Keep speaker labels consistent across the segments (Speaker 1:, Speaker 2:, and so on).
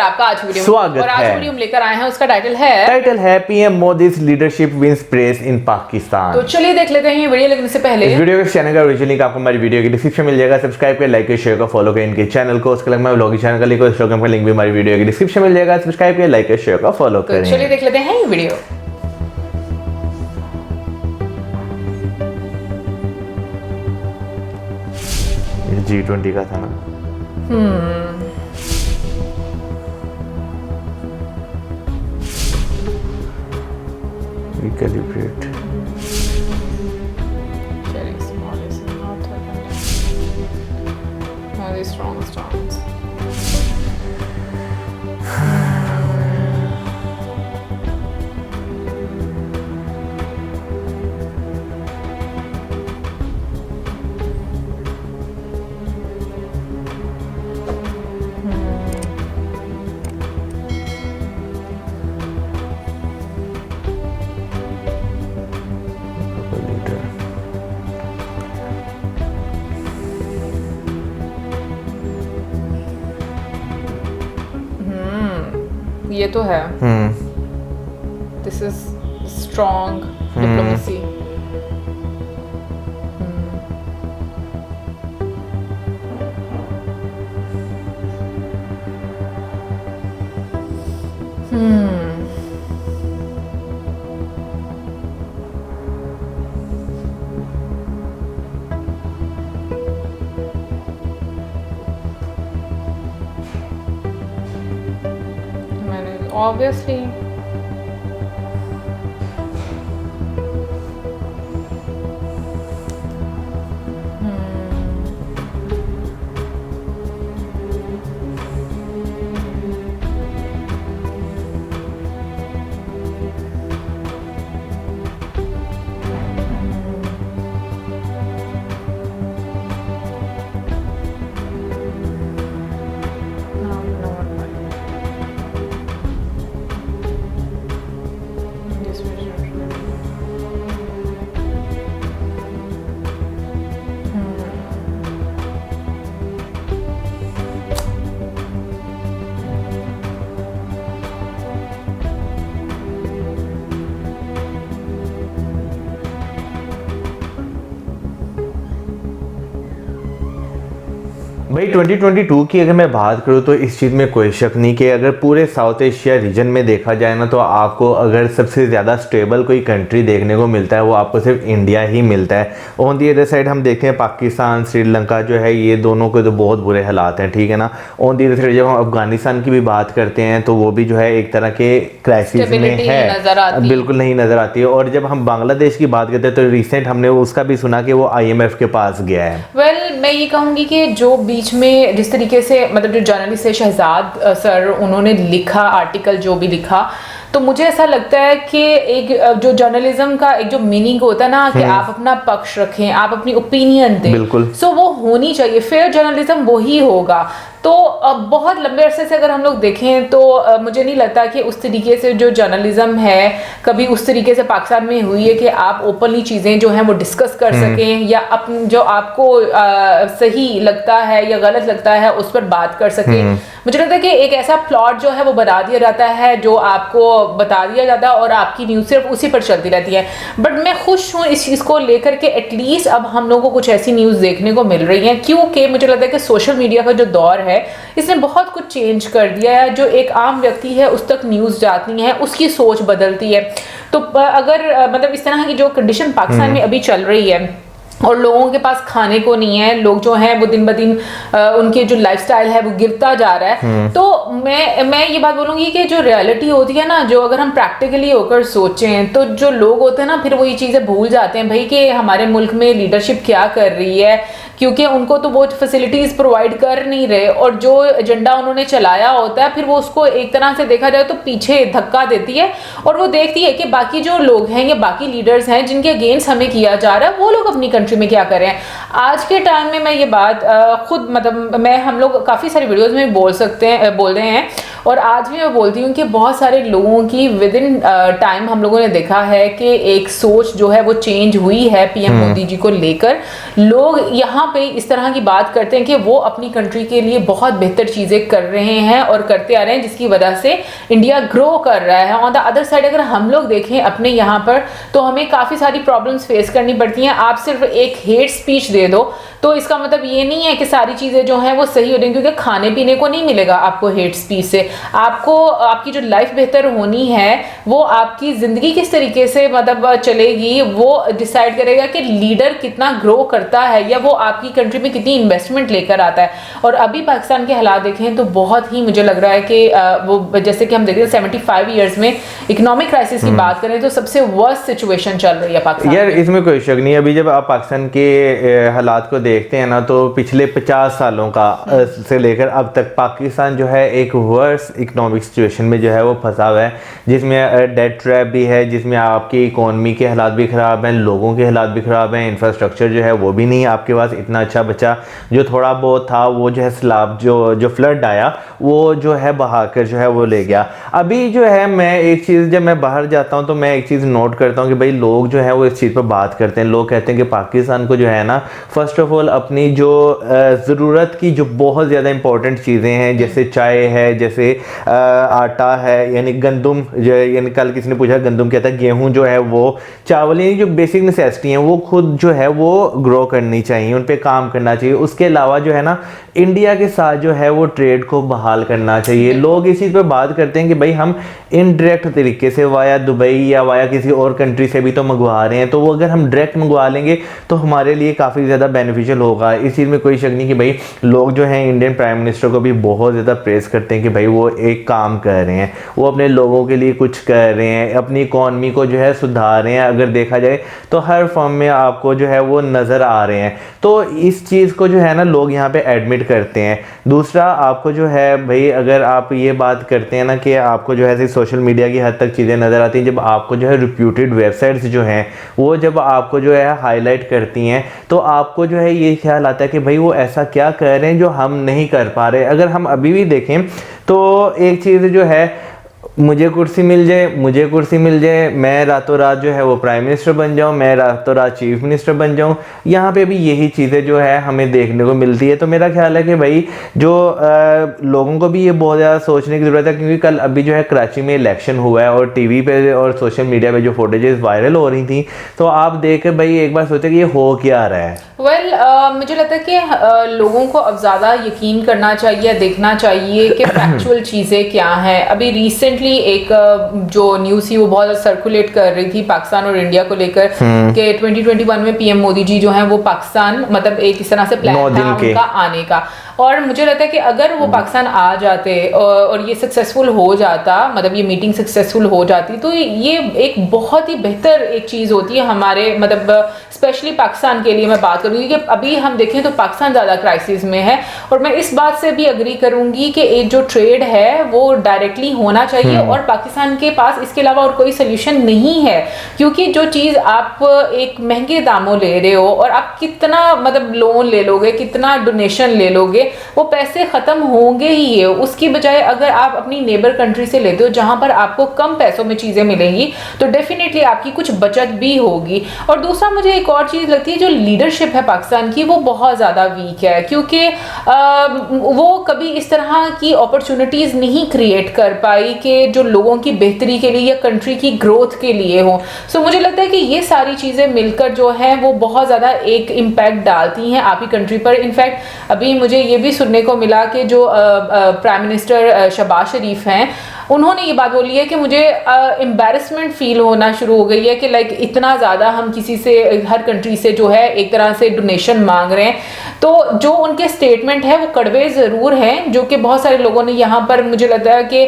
Speaker 1: आपका आज वीडियो
Speaker 2: स्वागत
Speaker 1: और आज
Speaker 2: है।
Speaker 1: वीडियो हम लेकर आए हैं, उसका टाइटल है
Speaker 2: PM Modi's leadership wins praise in Pakistan.
Speaker 1: तो चलिए देख लेते हैं ये वीडियो देखने से पहले।
Speaker 2: इस वीडियो के चैनल का ओरिजिनल लिंक आपको हमारी वीडियो की डिस्क्रिप्शन में मिल जाएगा। सब्सक्राइब कर, लाइक कर, शेयर कर, फॉलो कर इनके चैनल को। उसके अलावा व्लॉगिंग चैनल का लिंक और इंस्टाग्राम का लिंक भी हमारी वीडियो की डिस्क्रिप्शन में मिल जाएगा। सब्सक्राइब कर, लाइक कर, शेयर कर, फॉलो
Speaker 1: तो
Speaker 2: करें।
Speaker 1: चलिए देख लेते हैं ये वीडियो।
Speaker 2: G20 का था ना। Recalibrate.
Speaker 1: Very small is not very strong stance. ये तो है। This is strong diplomacy. Obviously
Speaker 2: भाई 2022 की अगर मैं बात करूँ तो इस चीज़ में कोई शक नहीं कि अगर पूरे साउथ एशिया रीजन में देखा जाए ना तो आपको अगर सबसे ज़्यादा स्टेबल कोई कंट्री देखने को मिलता है वो आपको सिर्फ इंडिया ही मिलता है। ऑन दी अदर साइड हम देखते हैं पाकिस्तान, श्रीलंका जो है ये दोनों के तो बहुत बुरे हालात हैं, ठीक है ना। ऑन दी अदर साइड जब हम अफगानिस्तान की भी बात करते हैं तो वो भी जो है एक तरह के क्राइसिस में है, बिल्कुल नहीं नज़र आती है। और जब हम बांग्लादेश की बात करते हैं तो रिसेंट हमने उसका भी सुना कि वो IMF के पास गया है।
Speaker 1: मैं ये कहूँगी कि जो बीच में जिस तरीके से मतलब जो जर्नलिस्ट है शहजाद सर, उन्होंने लिखा आर्टिकल जो भी लिखा, तो मुझे ऐसा लगता है कि एक जो जर्नलिज्म का एक जो मीनिंग होता है ना कि आप अपना पक्ष रखें, आप अपनी ओपिनियन दें,
Speaker 2: बिल्कुल
Speaker 1: सो वो होनी चाहिए। फेयर जर्नलिज्म वही होगा। तो बहुत लंबे अरसे से अगर हम लोग देखें तो मुझे नहीं लगता कि उस तरीके से जो जर्नलिज्म है कभी उस तरीके से पाकिस्तान में हुई है कि आप ओपनली चीज़ें जो हैं वो डिस्कस कर सकें या जो आपको सही लगता है या गलत लगता है उस पर बात कर सकें। मुझे लगता है कि एक ऐसा प्लॉट जो है वो बना दिया जाता है जो आपको बता दिया जाता है और आपकी न्यूज़ सिर्फ उसी पर चलती रहती है। बट मैं खुश हूँ इस चीज़ को लेकर के एटलीस्ट अब हम लोगों को कुछ ऐसी न्यूज़ देखने को मिल रही है, क्योंकि मुझे लगता है कि सोशल मीडिया का जो दौर है इसने बहुत कुछ चेंज कर दिया है। जो एक आम व्यक्ति है उस तक न्यूज़ जाती है, उसकी सोच बदलती है। तो अगर मतलब इस तरह की जो कंडीशन पाकिस्तान में अभी चल रही है और लोगों के पास खाने को नहीं है, लोग जो हैं वो दिन ब दिन उनके जो लाइफस्टाइल है वो गिरता जा रहा है, तो मैं ये बात बोलूँगी कि जो रियलिटी होती है ना, जो अगर हम प्रैक्टिकली होकर सोचें तो जो लोग होते हैं ना फिर वो ये चीज़ें भूल जाते हैं भाई कि हमारे मुल्क में लीडरशिप क्या कर रही है, क्योंकि उनको तो वो फैसिलिटीज़ प्रोवाइड कर नहीं रहे और जो एजेंडा उन्होंने चलाया होता है फिर वो उसको एक तरह से देखा जाए तो पीछे धक्का देती है और वो देखती है कि बाकी जो लोग हैं या बाकी लीडर्स हैं जिनके अगेंस्ट हमें किया जा रहा है वो लोग अपनी कंट्री में क्या कर रहे हैं। आज के टाइम में मैं ये बात खुद मतलब हम लोग काफ़ी सारी वीडियोज़ में बोल रहे हैं और आज भी मैं बोलती हूँ कि बहुत सारे लोगों की विद इन टाइम हम लोगों ने देखा है कि एक सोच जो है वो चेंज हुई है पीएम मोदी जी को लेकर। लोग यहाँ पे इस तरह की बात करते हैं कि वो अपनी कंट्री के लिए बहुत बेहतर चीजें कर रहे हैं और करते आ रहे हैं, जिसकी वजह से इंडिया ग्रो कर रहा है। ऑन द अदर साइड अगर हम लोग देखें अपने यहाँ पर, तो हमें काफी सारी प्रॉब्लम्स फेस करनी पड़ती हैं। आप सिर्फ एक हेट स्पीच दे दो तो इसका मतलब ये नहीं है कि सारी चीजें जो हैं वो सही हो रही, क्योंकि खाने पीने को नहीं मिलेगा आपको हेट स्पीच से। आपको आपकी जो लाइफ बेहतर होनी है वो आपकी जिंदगी किस तरीके से मतलब चलेगी वो डिसाइड करेगा कि लीडर कितना ग्रो करता है या वो आपकी कंट्री में कितनी इन्वेस्टमेंट लेकर आता है। और अभी पाकिस्तान के हालात देखें तो बहुत ही मुझे लग रहा है कि वो जैसे कि हम देख रहे हैं 75 ईयर्स में इकोनॉमिक क्राइसिस की बात करें तो सबसे वर्स्ट सिचुएशन चल रही है पाकिस्तान
Speaker 2: यार। इसमें कोई शक नहीं। अभी जब आप पाकिस्तान के हालात को देखते हैं ना, तो पिछले 50 सालों का से लेकर अब तक पाकिस्तान जो है एक वर्स इकोनॉमिक सिचुएशन में जो है वो फंसा हुआ है, जिसमें डेट ट्रैप भी है, जिसमें आपकी इकोनॉमी के हालात भी ख़राब हैं, लोगों के हालात भी ख़राब हैं, इंफ्रास्ट्रक्चर जो है वो भी नहीं आपके पास इतना अच्छा बचा। जो थोड़ा बहुत था वो जो है सैलाब जो फ्लड आया वो जो है बहाकर जो है वो ले गया। अभी जो है मैं एक चीज़, जब मैं बाहर जाता हूँ तो मैं एक चीज़ नोट करता हूँ कि भाई लोग जो है वो इस चीज़ पर बात करते हैं। लोग कहते हैं कि पाकिस्तान को जो है ना, फर्स्ट ऑफ ऑल अपनी जो ज़रूरत की जो बहुत ज़्यादा इंपॉर्टेंट चीज़ें हैं, जैसे चाय है, जैसे आटा है, यानी गंदम, यानी कल किसी ने पूछा गंदम क्या था, गेहूं जो है वो, चावल, यानी जो बेसिक नेसेसिटी हैं वो खुद जो है वो ग्रो करनी चाहिए, उन पे काम करना चाहिए। उसके अलावा जो है ना इंडिया के साथ जो है वो ट्रेड को बहाल करना चाहिए। लोग इस चीज़ पर बात करते हैं कि भाई हम इनडायरेक्ट तरीके से वाया दुबई या वाया किसी और कंट्री से भी तो मंगवा रहे हैं, तो वो अगर हम डायरेक्ट मंगवा लेंगे तो हमारे लिए काफ़ी ज़्यादा बेनिफिशियल होगा। इस चीज़ में कोई शक नहीं कि भाई लोग जो हैं इंडियन प्राइम मिनिस्टर को भी बहुत ज़्यादा प्रेस करते हैं कि भाई वो एक काम कर रहे हैं, वो अपने लोगों के लिए कुछ कर रहे हैं, अपनी इकॉनमी को जो है सुधार रहे हैं। अगर देखा जाए तो हर फॉर्म में आपको जो है वो नज़र आ रहे हैं। तो इस चीज़ को जो है ना लोग यहाँ पे एडमिट करते हैं। दूसरा, आपको जो है भाई अगर आप ये बात करते हैं ना कि आपको जो है सोशल मीडिया की हद तक चीज़ें नज़र आती हैं, जब आपको जो है रिप्यूटेड वेबसाइट्स जो हैं वो जब आपको जो है हाईलाइट करती हैं तो आपको जो है ये ख्याल आता है कि भाई वो ऐसा क्या कर रहे हैं जो हम नहीं कर पा रहे। अगर हम अभी भी देखें तो एक चीज़ जो है, मुझे कुर्सी मिल जाए, मैं रातों रात जो है वो प्राइम मिनिस्टर बन जाऊं, मैं रातों रात चीफ मिनिस्टर बन जाऊं, यहाँ पे भी यही चीज़ें जो है हमें देखने को मिलती है। तो मेरा ख्याल है कि भाई जो लोगों को भी ये बहुत ज़्यादा सोचने की ज़रूरत है, क्योंकि कल अभी जो है कराची में इलेक्शन हुआ है और टीवी पे और सोशल मीडिया पे जो फुटेजेस वायरल हो रही थी, तो आप देख कर भाई एक बार सोचे कि ये हो क्या रहा है।
Speaker 1: मुझे लगता है कि लोगों को अब ज़्यादा यकीन करना चाहिए, देखना चाहिए कि फैक्चुअल चीज़ें क्या हैं। अभी रिसेंटली एक जो न्यूज़ थी वो बहुत सर्कुलेट कर रही थी पाकिस्तान और इंडिया को लेकर कि 2021 में पीएम मोदी जी जो हैं वो पाकिस्तान, मतलब एक इस तरह से प्लान था उनका आने का। और मुझे लगता है कि अगर वो पाकिस्तान आ जाते और ये सक्सेसफुल हो जाता, मतलब ये मीटिंग सक्सेसफुल हो जाती, तो ये एक बहुत ही बेहतर एक चीज़ होती है हमारे, मतलब स्पेशली पाकिस्तान के लिए मैं बात करूँगी कि अभी हम देखें तो पाकिस्तान ज़्यादा क्राइसिस में है। और मैं इस बात से भी अग्री करूँगी कि एक जो ट्रेड है वो डायरेक्टली होना चाहिए और पाकिस्तान के पास इसके अलावा और कोई सोल्यूशन नहीं है, क्योंकि जो चीज़ आप एक महंगे दामों ले रहे हो और आप कितना मतलब लोन ले लोगे, कितना डोनेशन ले लोगे, वो पैसे खत्म होंगे ही है। उसकी बजाय अगर आप अपनी नेबर कंट्री से लेते हो जहां पर आपको कम पैसों में चीजें मिलेंगी तो डेफिनेटली आपकी कुछ बचत भी होगी। और दूसरा मुझे एक और चीज लगती है, जो लीडरशिप है पाकिस्तान की वो बहुत ज्यादा वीक है, क्योंकि वो कभी इस तरह की अपॉर्चुनिटीज नहीं क्रिएट कर पाई कि जो लोगों की बेहतरी के लिए या कंट्री की ग्रोथ के लिए हो। सो मुझे लगता है कि ये सारी चीजें मिलकर जो है वो बहुत ज्यादा एक इम्पैक्ट डालती हैं आपकी कंट्री पर। इनफैक्ट अभी मुझे ये भी सुनने को मिला कि जो प्राइम मिनिस्टर शहबाज शरीफ हैं, उन्होंने ये बात बोली है कि मुझे एम्बैरेसमेंट फील होना शुरू हो गई है कि लाइक इतना ज़्यादा हम किसी से, हर कंट्री से जो है एक तरह से डोनेशन मांग रहे हैं। तो जो उनके स्टेटमेंट है वो कड़वे ज़रूर हैं, जो कि बहुत सारे लोगों ने यहाँ पर मुझे लगता है कि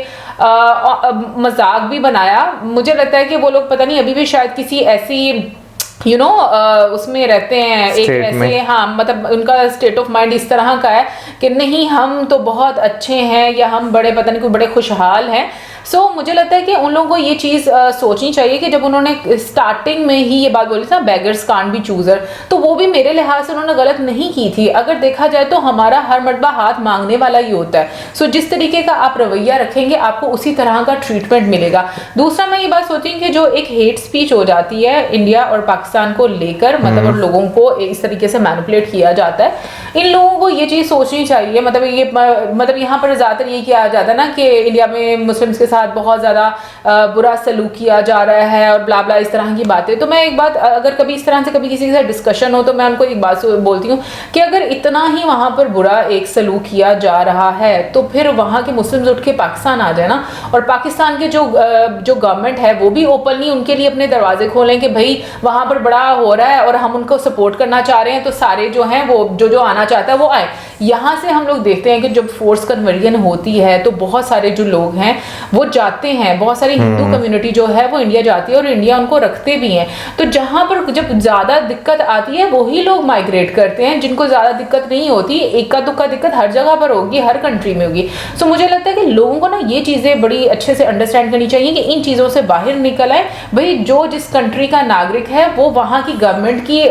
Speaker 1: मजाक भी बनाया। मुझे लगता है कि वो लोग पता नहीं अभी भी शायद किसी ऐसी उसमें रहते हैं, एक ऐसे, हाँ, मतलब उनका स्टेट ऑफ माइंड इस तरह का है कि नहीं हम तो बहुत अच्छे हैं या हम बड़े पता नहीं कोई बड़े खुशहाल हैं। सो मुझे लगता है कि उन लोगों को ये चीज़ सोचनी चाहिए कि जब उन्होंने स्टार्टिंग में ही ये बात बोली थी ना, बेगर्स कांट बी चूजर, तो वो भी मेरे लिहाज से उन्होंने गलत नहीं की थी। अगर देखा जाए तो हमारा हर मर्तबा हाथ मांगने वाला ही होता है। सो जिस तरीके का आप रवैया रखेंगे आपको उसी तरह का ट्रीटमेंट मिलेगा। दूसरा मैं ये बात सोचती हूँ कि जो एक हेट स्पीच हो जाती है इंडिया और पाकिस्तान को लेकर, मतलब और लोगों को इस तरीके से मैनिपुलेट किया जाता है, इन लोगों को ये चीज़ सोचनी चाहिए। मतलब यहाँ पर ज़्यादातर ये किया जाता है ना कि इंडिया में मुस्लिम्स के साथ बहुत ज़्यादा बुरा सलूक किया जा रहा है और ब्ला ब्ला इस तरह की बातें। तो मैं एक बात, अगर कभी इस तरह से कभी किसी के साथ डिस्कशन हो तो मैं उनको एक बात बोलती हूँ कि अगर इतना ही वहाँ पर बुरा एक सलूक किया जा रहा है तो फिर वहाँ के मुस्लिम्स उठ के पाकिस्तान आ जाए ना, और पाकिस्तान के जो गवर्नमेंट है वो भी ओपनली उनके लिए अपने दरवाजे खोलें कि भाई वहाँ पर बड़ा हो रहा है और हम उनको सपोर्ट करना चाह रहे हैं, तो सारे जो हैं वो जो आना चाहता है वो आए। यहाँ से हम लोग देखते हैं कि जब फोर्स कन्वर्जन होती है तो बहुत सारे जो लोग हैं वो जाते हैं, बहुत सारी हिंदू कम्युनिटी जो है वो इंडिया जाती है और इंडिया उनको रखते भी हैं। तो जहाँ पर जब ज़्यादा दिक्कत आती है वही लोग माइग्रेट करते हैं, जिनको ज़्यादा दिक्कत नहीं होती। इक्का दुक्का दिक्कत हर जगह पर होगी, हर कंट्री में होगी। सो मुझे लगता है कि लोगों को ना ये चीज़ें बड़ी अच्छे से अंडरस्टैंड करनी चाहिए कि इन चीज़ों से बाहर निकल आए। भाई जो जिस कंट्री का नागरिक है वो वहाँ की गवर्नमेंट की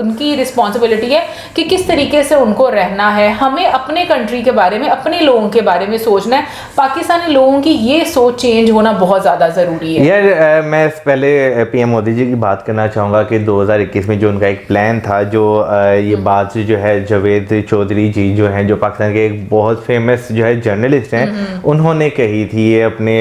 Speaker 1: उनकी रिस्पॉन्सिबिलिटी है कि किस तरीके से उनको रहना है। हमें अपने कंट्री के बारे में, अपने लोगों के बारे में सोचना है। पाकिस्तानी लोगों की ये सोच चेंज होना बहुत ज़्यादा ज़रूरी है।
Speaker 2: यार मैं पहले पीएम मोदी जी की बात करना चाहूँगा कि 2021 में जो उनका एक प्लान था, जो ये बात जो है जावेद चौधरी जी जो हैं, जो पाकिस्तान के एक बहुत फेमस जो है जर्नलिस्ट हैं, उन्होंने कही थी ये अपने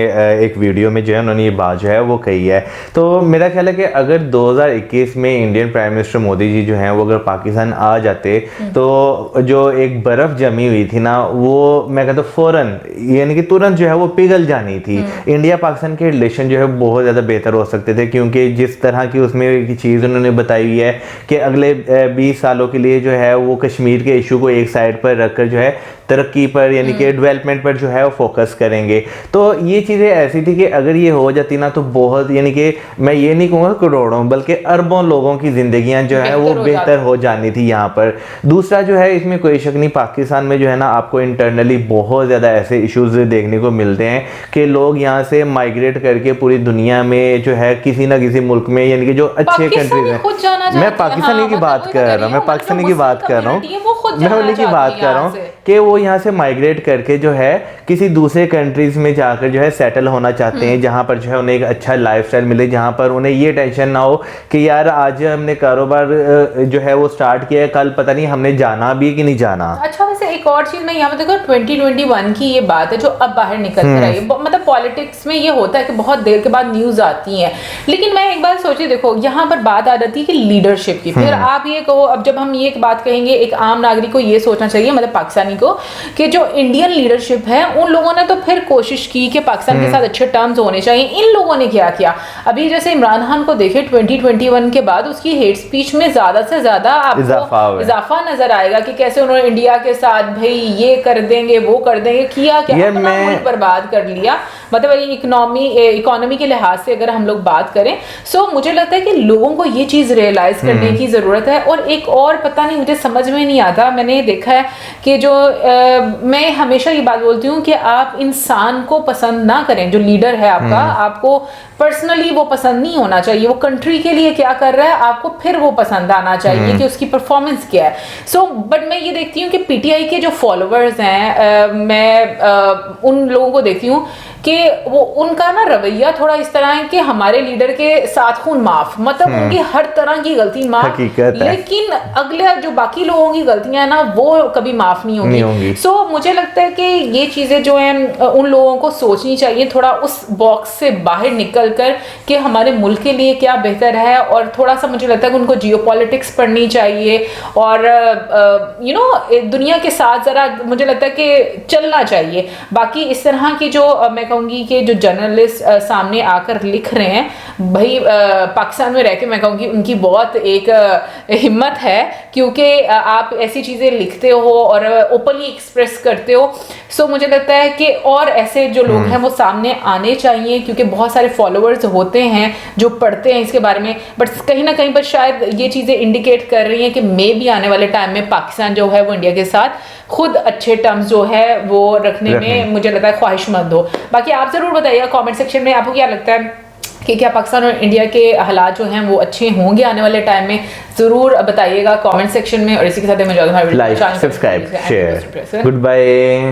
Speaker 2: एक वीडियो में जो है उन्होंने ये बात जो है वो कही है। तो मेरा ख्याल है कि अगर 2021 में Indian prime minister Modi ji जो हैं वो अगर पाकिस्तान आ जाते तो जो एक बर्फ़ जमी हुई थी ना, वो मैं कहता हूँ फ़ौरन यानी कि तुरंत जो है वो पिघल जानी थी। इंडिया पाकिस्तान के रिलेशन जो है बहुत ज़्यादा बेहतर हो सकते थे, क्योंकि जिस तरह की उसमें एक चीज़ उन्होंने बताई हुई है कि अगले 20 सालों के लिए जो है वो कश्मीर के इशू को एक साइड पर रखकर जो है तरक्की पर यानी कि डेवलपमेंट पर जो है वो फोकस करेंगे। तो ये चीज़ें ऐसी थी कि अगर ये हो जाती ना तो बहुत, यानी कि मैं ये नहीं कहूँगा करोड़ों बल्कि अरबों लोगों की ज़िंदगियाँ जो है वो बेहतर हो जानी थी यहाँ पर। दूसरा जो है इसमें कोई शक नहीं, पाकिस्तान में जो है ना आपको इंटरनली बहुत ज़्यादा ऐसे इश्यूज देखने को मिलते हैं कि लोग यहाँ से माइग्रेट करके पूरी दुनिया में जो है किसी ना किसी मुल्क में, यानी कि जो अच्छे कंट्रीज हैं, मैं पाकिस्तानी की बात कर रहा हूँ, मैं पाकिस्तानी की बात कर रहा हूँ, मैं उन्हीं की बात कर रहा हूँ कि वो यहाँ से माइग्रेट करके जो है किसी दूसरे कंट्रीज में जाकर जो है सेटल होना चाहते हैं, जहाँ पर जो है उन्हें एक अच्छा लाइफस्टाइल मिले, जहाँ पर उन्हें ये टेंशन ना हो कि यार आज हमने कारोबार जो है वो स्टार्ट किया है, कल पता नहीं हमने जाना भी कि नहीं जाना।
Speaker 1: अच्छा, वैसे एक और चीज मैं यहाँ पे देखो 2021 की ये बात है जो अब बाहर निकल कर आई है। मतलब पॉलिटिक्स में ये होता है कि बहुत देर के बाद न्यूज आती है, लेकिन मैं एक बात सोची, देखो यहाँ पर बात आ जाती है कि लीडरशिप की। फिर आप ये कहो, अब जब हम ये बात कहेंगे, एक आम नागरिक को ये सोचना चाहिए, मतलब पाकिस्तानी को, कि जो इंडियन लीडरशिप है उन लोगों ने तो फिर कोशिश की कि पाकिस्तान के साथ अच्छे टर्म्स होने चाहिए। इन लोगों ने क्या किया, अभी जैसे इमरान खान को देखे 2021 के बाद उसकी हेट स्पीच में ज्यादा से ज्यादा आपको इजाफा नजर आएगा कि कैसे उन्होंने इंडिया के साथ भाई ये कर देंगे वो कर देंगे, किया क्या, अपना मुल्क बर्बाद कर लिया। मतलब इकोनॉमी के लिहाज से अगर हम लोग बात करें, सो मुझे लगता है कि लोगों को ये चीज रियलाइज करने की जरूरत है। और एक और पता नहीं मुझे समझ में नहीं आता, मैंने देखा है कि जो मैं हमेशा ये बात बोलती हूँ कि आप इंसान को पसंद ना करें, जो लीडर है आपका, आपको पर्सनली वो पसंद नहीं होना चाहिए, वो कंट्री के लिए क्या कर रहा है आपको फिर वो पसंद आना चाहिए कि उसकी परफॉर्मेंस क्या है। सो बट मैं ये देखती हूँ कि पीटीआई के जो फॉलोअर्स हैं, मैं उन लोगों को देखती हूँ कि वो उनका ना रवैया थोड़ा इस तरह है कि हमारे लीडर के साथ खून माफ, मतलब उनकी हर तरह की गलती माफ, लेकिन अगले जो बाकी लोगों की गलतियां हैं ना वो कभी माफ नहीं होंगी। सो मुझे लगता है कि ये चीजें जो हैं उन लोगों को सोचनी चाहिए, थोड़ा उस बॉक्स से बाहर निकल कर कि हमारे मुल्क के लिए क्या बेहतर है, और थोड़ा सा मुझे लगता है कि उनको जियोपॉलिटिक्स पढ़नी चाहिए और दुनिया के साथ जरा मुझे लगता है कि चलना चाहिए। बाकी इस तरह की जो मैं कहूँगी कि जो जर्नलिस्ट सामने आकर लिख रहे हैं, भाई पाकिस्तान में रह के मैं कहूँगी उनकी बहुत एक हिम्मत है, क्योंकि आप ऐसी चीज़ें लिखते हो और ओपनली एक्सप्रेस करते हो। सो मुझे लगता है कि और ऐसे जो लोग हैं वो सामने आने चाहिए, क्योंकि बहुत सारे फॉलोअर्स होते हैं जो पढ़ते हैं इसके बारे में, बट कहीं ना कहीं पर शायद ये चीज़ें इंडिकेट कर रही हैं कि मे भी आने वाले टाइम में पाकिस्तान जो है वो इंडिया के साथ खुद अच्छे टर्म्स जो है वो रखने में मुझे लगता है ख्वाहिशमंद हो। बाकी आप ज़रूर बताइएगा कमेंट सेक्शन में आपको क्या लगता है कि क्या पाकिस्तान और इंडिया के हालात जो हैं वो अच्छे होंगे आने वाले टाइम में, ज़रूर बताइएगा कमेंट सेक्शन में। और इसी के साथ मैं
Speaker 2: like, subscribe, share, good bye.